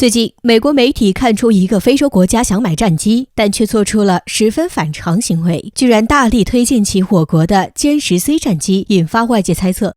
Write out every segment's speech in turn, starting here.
最近，美国媒体看出一个非洲国家想买战机，但却做出了十分反常行为，居然大力推荐起我国的歼10C 战机，引发外界猜测。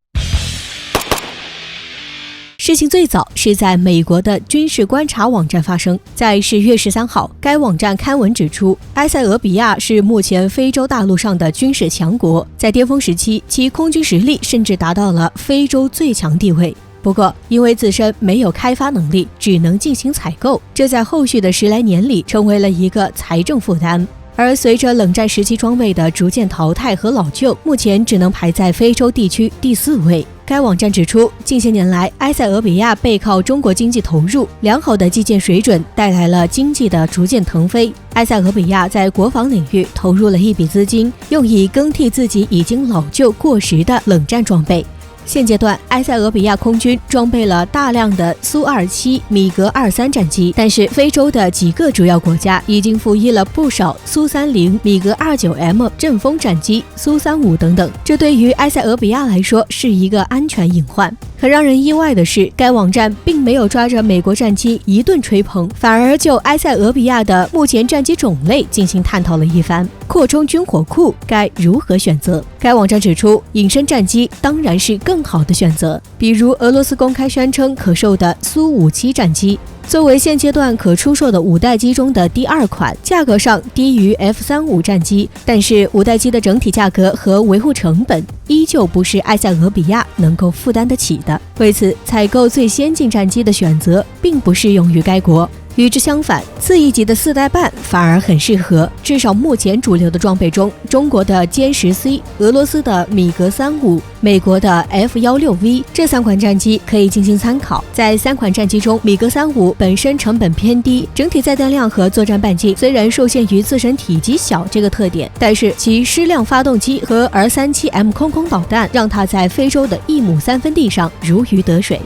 事情最早是在美国的军事观察网站发生。在10月13号，该网站刊文指出，埃塞俄比亚是目前非洲大陆上的军事强国，在巅峰时期，其空军实力甚至达到了非洲最强地位。不过，因为自身没有开发能力，只能进行采购，这在后续的10来年里成为了一个财政负担。而随着冷战时期装备的逐渐淘汰和老旧，目前只能排在非洲地区第4位。该网站指出，近些年来，埃塞俄比亚背靠中国经济投入，良好的基建水准带来了经济的逐渐腾飞。埃塞俄比亚在国防领域投入了一笔资金，用以更替自己已经老旧过时的冷战装备。现阶段，埃塞俄比亚空军装备了大量的苏27、米格23战机，但是非洲的几个主要国家已经服役了不少苏30、米格29M 阵风战机、苏35等等，这对于埃塞俄比亚来说是一个安全隐患。很让人意外的是，该网站并没有抓着美国战机一顿吹捧，反而就埃塞俄比亚的目前战机种类进行探讨了一番，扩充军火库该如何选择。该网站指出，隐身战机当然是更好的选择，比如俄罗斯公开宣称可售的苏57战机，作为现阶段可出售的5代机中的第2款，价格上低于 F35战机，但是5代机的整体价格和维护成本依旧不是埃塞俄比亚能够负担得起的。为此，采购最先进战机的选择并不适用于该国。与之相反，次一级的4代半反而很适合，至少目前主流的装备中，中国的歼10C、俄罗斯的米格35、美国的 F16V 这3款战机可以进行参考。在3款战机中，米格35本身成本偏低，整体载弹量和作战半径虽然受限于自身体积小这个特点，但是其矢量发动机和 R37M 空空导弹让它在非洲的1亩3分地上如鱼得水。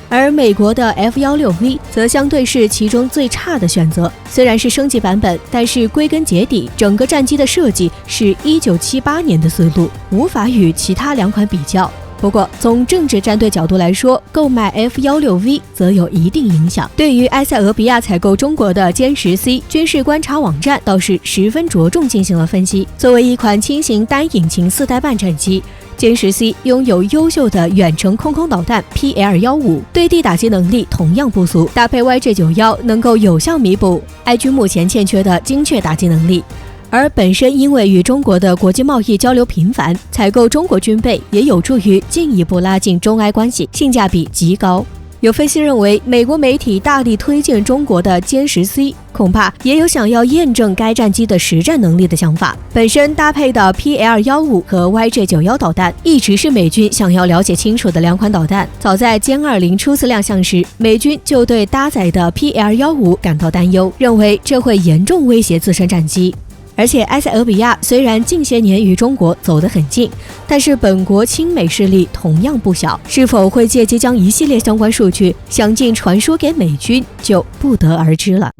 而美国的 F16V 则相对是其中最差的选择，虽然是升级版本，但是归根结底，整个战机的设计是1978年的思路，无法与其他2款比较。不过，从政治战队角度来说，购买 F16V 则有一定影响。对于埃塞俄比亚采购中国的歼10C，军事观察网站倒是十分着重进行了分析。作为一款轻型单引擎4代半战机，歼10C 拥有优秀的远程空空导弹 PL-15， 对地打击能力同样不俗，搭配 YJ-91能够有效弥补埃军目前欠缺的精确打击能力。而本身因为与中国的国际贸易交流频繁，采购中国军备也有助于进一步拉近中埃关系，性价比极高。有分析认为，美国媒体大力推荐中国的歼10C，恐怕也有想要验证该战机的实战能力的想法。本身搭配的 PL-15和 YJ-91导弹一直是美军想要了解清楚的2款导弹。早在歼20初次亮相时，美军就对搭载的 PL-15感到担忧，认为这会严重威胁自身战机。而且埃塞俄比亚虽然近些年与中国走得很近，但是本国亲美势力同样不小，是否会借机将一系列相关数据详尽传输给美军，就不得而知了。